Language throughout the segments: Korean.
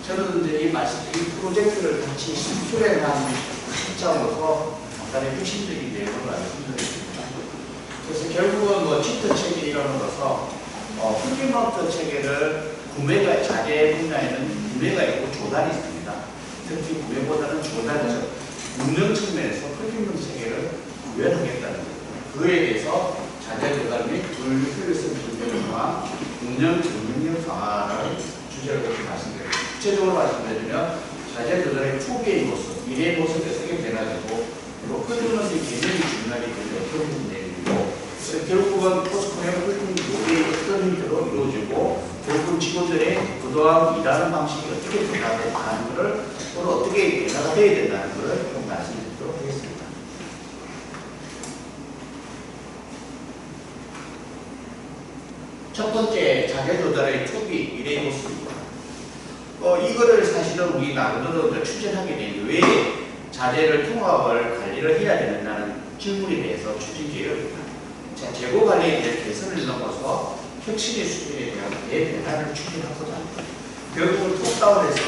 저는 이제 이 프로젝트를 같이 수출해한 입장으로서 간단히 핵심적인 내용을 말씀드리겠습니다. 그래서 결국은 뭐 튜터 체계 이론으로서 풀피먼트 체계를 구매가 자재 분야에는 구매가 있고 조달이 있습니다. 특히 구매보다는 조달이죠. 운영 측면에서 풀피먼트 체계를 구현하겠다는 거예요. 그에 대해서 자재 조달 및 불효율성 증명 강화, 운영 경쟁력 강화를 주제로 그렇게 말씀드립니다. 구체적으로 말씀드리면 자재 조달의 초기의 모습, 미래의 모습에 어떻게 변화되고 그리고 풀피먼트 개념이 중요하기 때문에 어떤 내용이고 결국은 포스코의 풀피먼트 요구의 어떤 형태로 이루어지고 결국 직원들의 그동안 일하는 방식이 어떻게 변화되는 것을 또는 어떻게 변화가 되어야 된다는 것을 좀 말씀드리도록 하겠습니다. 첫 번째, 자재 조달의 초기 미래의 모습입니다. 이거를 사실은 우리 나름대로 추진하게 되는데 왜 자재를 통합을 관리를 해야 되느냐는 질문에 대해서 추진 계획입니다. 재고 관리에 대한 개선을 넘어서 혁신의 수준에 대한 대변화를 추진하고자 합니다. 결국은 톱다운에서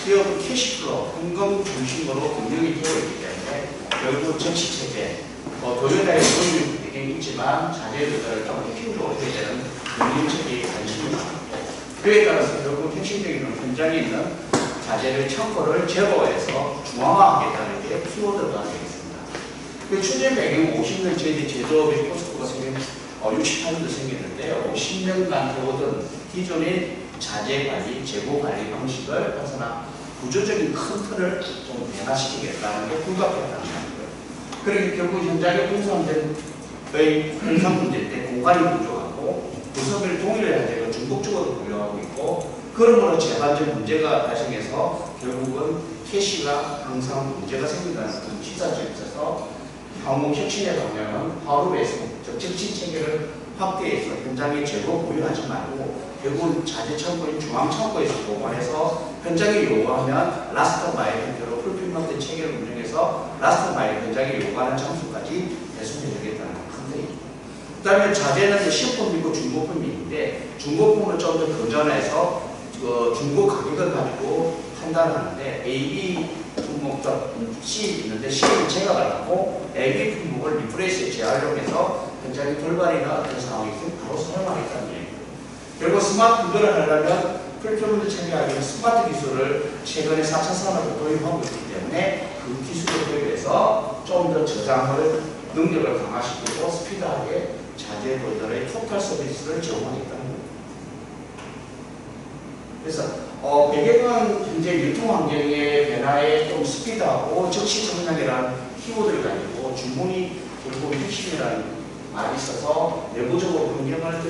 기업은 캐시플로, 현금 중심으로 운영이 되어 있기 때문에 결국 정치체계, 도요타의 운영 배경이 있지만 자재 조달을 좀 핵심적으로 해야 되는 운영체계에 관심이 많고 그에 따라서 결국 핵심적인 현장에 있는 자재를 창고를 제거해서 중앙화하겠다는 게 키워드가 되겠습니다. 그 추진 배경은 50년 전에 제조업의 포스코가 68년도 생겼는데 50년간 해오던 기존의 자재 관리, 재고 관리 방식을 벗어나 구조적인 큰 틀을 좀 변화시키겠다는 게 불가피하다는 거예요. 그러니까 결국 현장에 분산된 현상 문제 때 공간이 부족하고 부서별 동일의 자재가 중복적으로 분류하고 있고 그러므로 재반전 문제가 발생해서 결국은 캐시가 항상 문제가 생긴다는 그런 시사점에 있어서 향후 혁신의 방향은 파워베이스 적정치 체계를 확대해서 현장에 재고 보유하지 말고 결국은 자재 창고인 중앙 창고에서 보관해서 현장에 요구하면 라스트 마일 형태로 풀필먼트 체계를 운영해서 라스트 마일 현장에 요구하는 장소까지 배송해 주겠다는 큰 뜻입니다. 그 다음에 자재는 시품이고 중고품이 있는데 중고품을 좀 더 건전해서 중고 가격을 가지고 판단하는데 A, B 품목과 C 있는데 C를 제각을 하고 A, B 품목을 리프레시에 재활용해서 현장에 돌발이나 어떤 상황이 있으면 바로 사용하겠다는 얘기입니다. 결국 스마트 구조를 하려면 풀피먼트 체계하기는 스마트 기술을 최근에 4차 산업에 도입하고 있기 때문에 그 기술을 도입해서 좀 더 저장을 능력을 강화시키고 스피드하게 자재 조달의 토탈 서비스를 제공하겠다는 겁니다. 그래서 배경은 현재 유통환경의 변화에 좀 스피드하고 즉시 성장이라는 키워드를 가지고 주문이 결국 핵심이라는 말이 있어서 내부적으로 환경을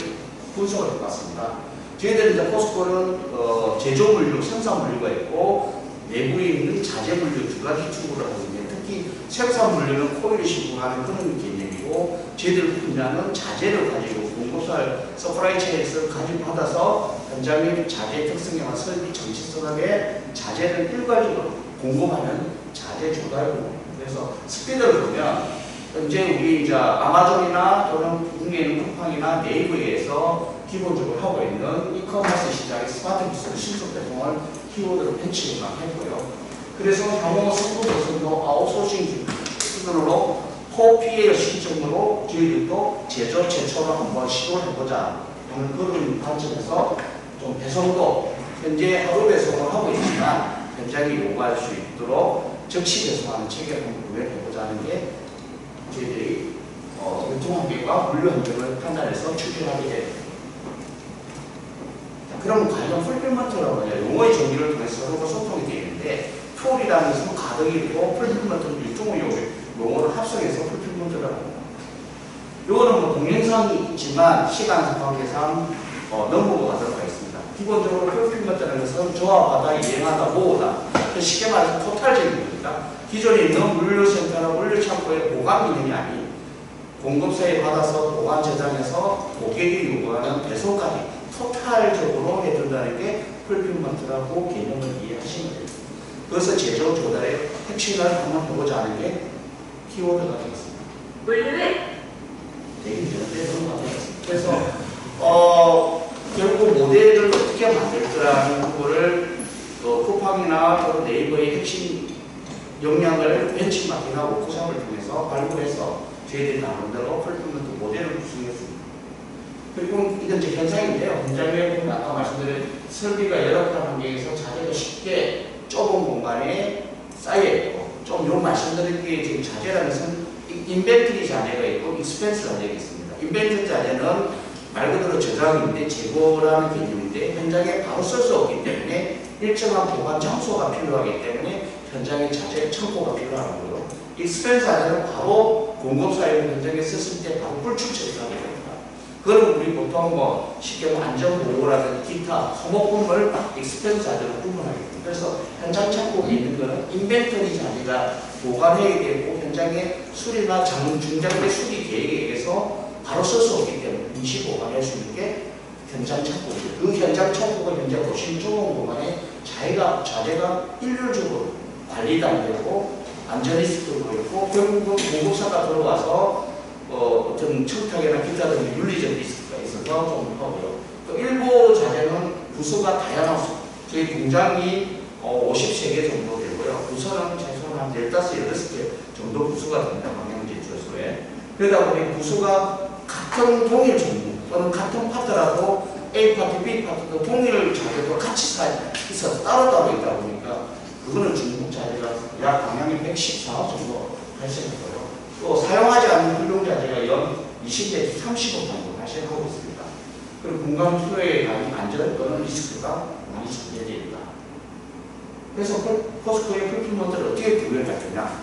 분석을 해봤습니다. 저희들 이제 포스코는 제조 물류, 생산 물류가 있고 내부에 있는 자재 물류 두 가지 축으로 하고 있는데 특히 생산 물류는 코일을 시공하는 그런 개념이고 저희들 분야는 자재를 가지고 공급사 서프라이 체인에서 가지고 받아서 현장의 자재 특성이나 설비 정치성하게 자재를 일괄적으로 공급하는 자재 조달입니다. 그래서 스피드를 보면 현재 우리 이제 아마존이나 또는 국내에 있는 쿠팡이나 네이버에서 기본적으로 하고 있는 이커머스 시장의 스마트 기술 신속 배송을 키워드로 배치를 했고요. 그래서 향후 성공적으로 아웃소싱 수준으로 포PL 시점으로 저희들도 제조 최초로 한번 시도를 해보자 하는 그런 관점에서 좀 배송도 현재 하루 배송을 하고 있지만 현장에 요구할 수 있도록 즉시 배송하는 체계를 한번 구현해보자는 게 저희들이 유통환경과 물류환경을 판단해서 추진하게 됩니다. 그럼 과연 풀필먼트라고 하냐 용어의 정의를 통해서 서로 소통이 되어 있는데 풀이라는 것은 가득이고 풀필먼트는 유통의 용어를 합성해서 풀필먼트라고 합니다. 이거는 뭐 동영상이 있지만 시간 관계상 넘어가 들어가 있습니다. 기본적으로 풀필먼트라는 것은 조합하다, 이행하다, 모으다. 쉽게 말해서 토탈적인 겁니다. 기존에 있는 물류센터나 물류창고의 보관 기능이 아닌 공급사에 받아서 보관 저장해서 고객이 요구하는 배송까지 토탈적으로 해준다는 게 풀필먼트라고 개념을 이해하시면 됩니다. 그래서 제조 조달의 핵심을 한번 해보자 하는 게 키워드가 되겠습니다. 되긴 되는데 그래서 결국 모델을 어떻게 만들 거라는 거를 쿠팡이나 또는 네이버의 핵심 역량을 벤치마킹하고 구상을 통해서 발굴해서 저희들이 나름대로 펄프먼트 모델을 구성했습니다. 그리고 이건 이제 현상인데요. 현장에 보면 아까 말씀드린 설비가 열악한 환경에서 자재가 쉽게 좁은 공간에 쌓여있고, 좀 요 말씀드린 게 지금 자재라는 것은 인벤트리 자재가 있고 익스펜스 자재가 있습니다. 인벤트리 자재는 말 그대로 저장인데 재고라는 개념인데 현장에 바로 쓸 수 없기 때문에 일정한 보관 장소가 필요하기 때문에 현장에 자재 창고가 필요하고요. 익스펜스 자재는 바로 공급사용 현장에 썼을 때 바로 불출처리가 됩니다. 그걸 우리 보통 뭐 쉽게 안전보호라든지 기타 소모품을 익스펜스 자재로 구분하겠습니다. 그래서 현장 창고에 있는 거는 인벤터리 자재가 보관해야 되고 현장의 수리나 중장기 수리 계획에 의해서 바로 쓸 수 없기 때문에 임시 보관할 수 있는 게 현장 창고입니다. 그 현장 창고가 현재 보신 좁은 공간에 자재가 일률적으로 관리도 안 되고 안전 리스크도 있고 결국은 공급사가 들어와서 어떤 청탁이나 기타 등의 윤리적 리스크가 있어서 좀 하고요. 또 일부 자재는 부서가 다양합니다. 저희 공장이 53개 정도 되고요. 부서는 최소한 한 15, 16개 정도 부서가 됩니다. 방향제조소에. 그러다 보니 부서가 같은 동일 종류 또는 같은 파트라도 A 파트, B 파트도 동일 자재도 같이 있어서 따로따로 있다 보니까 그거는 중국 자재가 약 방향이 114억 정도 발생하고요. 또 사용하지 않는 훌륭 자재가 연 20내지 30억 정도 발생하고 있습니다. 그리고 공간 투여에 대한 안전 또는 리스크가 많이 존재되어 있다. 그래서 포스코의 풀필먼트를 어떻게 구별할 거냐?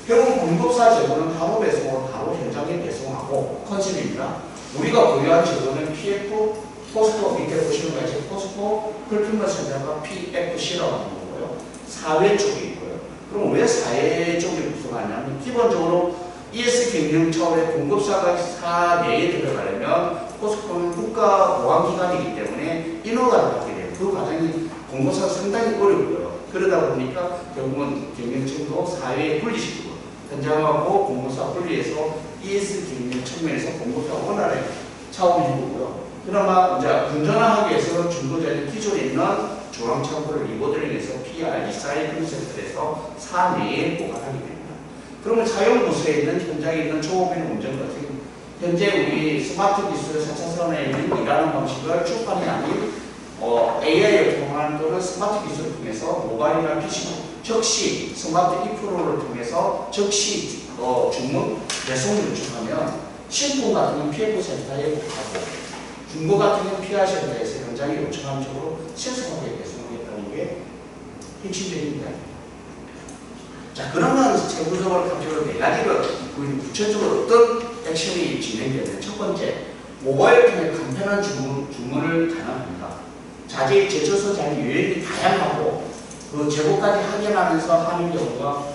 결국 공급사 재고는 하루 배송으로 바로 현장에 배송하고 컨셉입니다. 우리가 보유한 재고는 PF, 포스코 밑에 보시는 것같이 포스코 풀필먼트 센터가 PFC라고 하는 거고요. 사회 쪽에 있고요. 그럼 왜 사회 쪽을 구성하냐면 기본적으로 ES 경영 차원의 공급사가 사내에 들어가려면 포스코는 국가 보안기관이기 때문에 인허가를 받게 돼요. 그 과정이 공급사가 상당히 어렵고요. 그러다 보니까 결국은 경영층도 사회에 분리시키고 현장하고 공급사 분리해서 ES 경영 측면에서 공급사가 원활하게 차원이 거고요. 그나마 이제 건전하기 위해서 중고자재 기존에 있는 조랑창고를 리모델링해서 PR, 리사이클 센터에서 사내에 보관하게 됩니다. 그러면 사용 부서에 있는 현장에 있는 초보인 운전 같은 현재 우리 스마트 기술 4차 산업에 있는 일하는 방식을 출판이 아닌 AI를 통한 또는 스마트 기술을 통해서 모바일이나 PC 즉시 스마트 e-프로를 통해서 즉시 주문 배송 요청하면 신품 같은 건 PF센터에 가고 중고 같은 건 PR센터에서 현장에 요청한 쪽으로 신속하게 배송하겠다는 게 핵심적인 이야기입니다. 자, 그러면 세부적으로 각적으로 네 가지로 구체적으로 어떤 액션이 진행되는 첫 번째, 모바일 통해 간편한 주문을 가능합니다. 자재의 제조소 자재 유형이 다양하고 그 재고까지 확인하면서 하는 경우가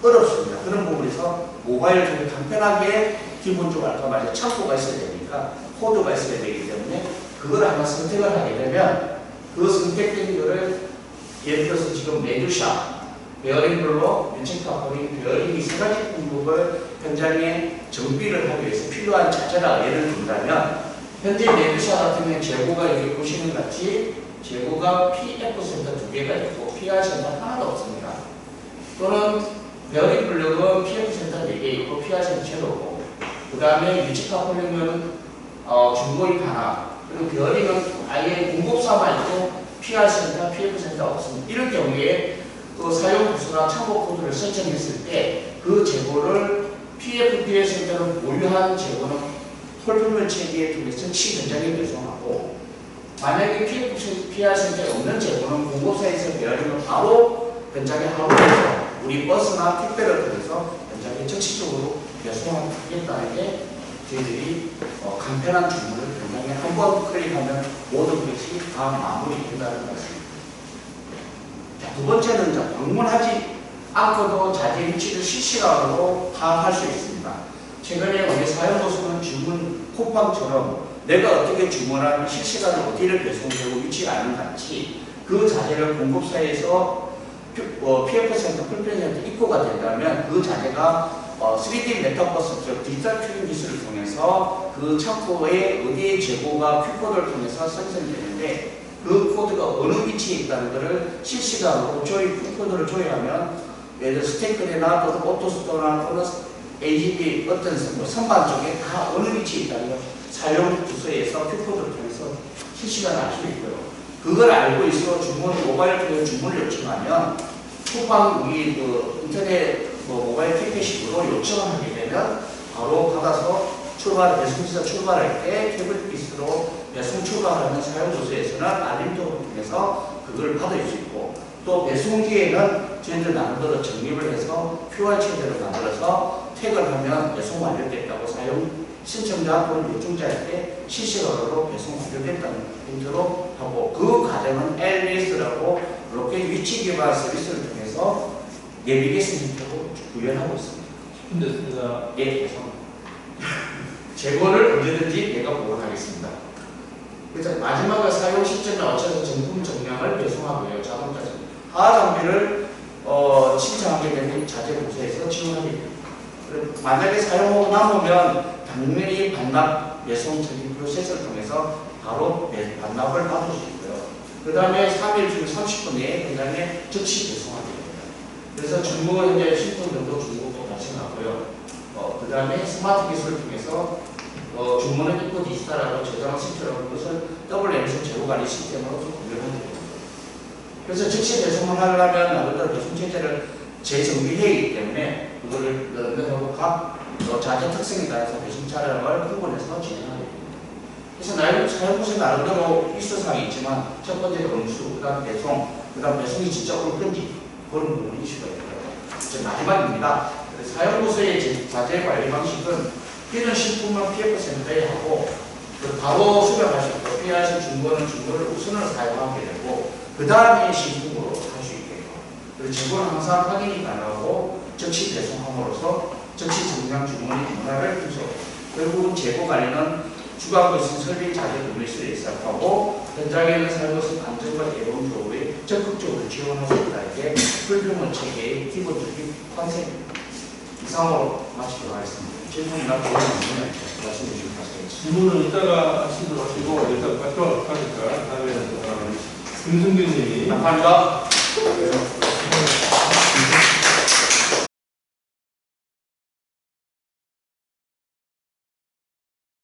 어렵습니다. 그런 부분에서 모바일 통해 간편하게 기본적으로 아까 말한 창고가 있어야 되니까 코드가 있어야 되기 때문에 그걸 하나 선택을 하게 되면 그 선택된 거를 예를 들어서 지금 메두샤 베어링별로 유체카포링 베어링이 세 가지 품목을 현장에 정비를 하기 위해서 필요한 자재라 예를 든다면 현재 메두샤 같은 경우는 재고가 여기 보시는 같이 재고가 PF센터 2개가 있고 PR센터 하나도 없습니다. 또는 베어링 블록은 PF센터 4개 있고 PR센터 제로고 그 다음에 유체카포링은 중고입 하나 그리고 베어링은 아예 공급사만 있고 PR센터, PF센터 없습니다. 이럴 경우에 그 사용 부수나 참고 코드를 설정했을 때 그 재고를 PF센터를 보유한 재고는 폴풀물 체계에 통해서 즉시 현장에 배송하고 만약에 PR센터에 없는 재고는 공급사에서 베어링을 바로 현장에 하루에서 우리 버스나 택배를 통해서 현장에 즉시적으로 배송하겠다는 게 저희들이 간편한 주문을 현장에 한 번 클릭하면 모든 것이 다 마무리된다는 것입니다. 자, 두 번째는 방문하지 않고도 자재 위치를 실시간으로 파악할 수 있습니다. 최근에 우리 사용도서는 주문 쿠팡처럼 내가 어떻게 주문하면 실시간으로 어디를 배송되고 위치가 아는 같이 그 자재를 공급사에서 PF센터, 풀펜센터 입고가 된다면 그 자재가 3D 메타버스, 즉 디지털 튜닝 기술을 통해서 그 창고에 어디에 재고가 큐코드를 통해서 생성되는데 그 코드가 어느 위치에 있다는 것을 실시간으로 코드를 조회하면 예를 들어 스테이크나 또는 오토스토어나 또는 AGB 어떤 선반 쪽에 다 어느 위치에 있다는 걸 사용 부서에서 큐코드를 통해서 실시간으로 알 수 있고요. 그걸 알고 있어 모바일 통해서 주문을 요청하면 쿠팡 우리 그 인터넷 모바일 티켓식으로 요청을 하게 되면 바로 받아서 배송지사 출발할 때 태블릿으로 배송 출발하는 사용 부서에서는 알림톡을 통해서 그걸 받을 수 있고 또 배송 뒤에는 저희들 나름대로 정립을 해서 QR 체계를 만들어서 태그를 하면 배송 완료됐다고 사용 신청자 또는 요청자에게 실시간으로 배송 완료됐다는 힌트로 하고 그 과정은 LBS라고 로켓 위치 기반 서비스를 통해서 내비게이션 힌트로 구현하고 있습니다. 근데 예, 배송. 재고를 언제든지 내가 보관하겠습니다. 그래서 마지막에 사용 시점에 맞춰서 정품 정량을 배송하고요. 자동차 하하 장비를 신청하게 되면 자재 부서에서 지원하게 됩니다. 만약에 사용하고 남으면 당연히 반납 배송 처리 프로세스를 통해서 바로 반납을 받을 수 있고요. 그 다음에 3일 중 30분 내에 현장에 즉시 배송하게 됩니다. 그래서 중국 현재 10분 정도 중국도 발생하고요. 그 다음에 스마트 기술을 통해서 주문을 입고 디지털하고 저장 시스템으로 그것을 WMS 재고관리 시스템으로 좀 구현하게 됩니다. 그래서 즉시 배송을 하려면 나름대로 배송 체제를 재정비해야 하기 때문에 그거를 연결하고 각 자재 특성에 따라서 배송 차량을 구분해서 진행하게 됩니다. 그래서 사용부서 나름대로 일수사항이 있지만 첫 번째 검수, 그 다음 배송, 그 다음 배송이 진짜 올 건지 그런 부분이 이슈가 있고요. 마지막입니다. 사용부서의 자재 관리 방식은 필요한 신품만 PF센터에 하고 바로 수령할 수 있고 필요하신 중고는 중고를 우선으로 사용하게 되고 그 다음에 신품으로 할 수 있게 되고 그리고 재고는 항상 확인이 가능하고 즉시 배송함으로써 즉시 정량 주문의 변화를 분석 결국은 재고 관리는 주관부 있는 설비 자재 분리수에 시작하고 현장에는 사용부서 안전과 예방 교육에 적극적으로 지원할 수 있다. 이게 풀규모 체계의 기본적인 컨셉입니다. 이상으로 마치도록 하겠습니다. 질문이나 조언 있으면 말씀해 주시면 되겠습니다. 질문은 이따가 하시도록 하시고 일단 발표하니까 다음에는 금승규 님이 감사합니다.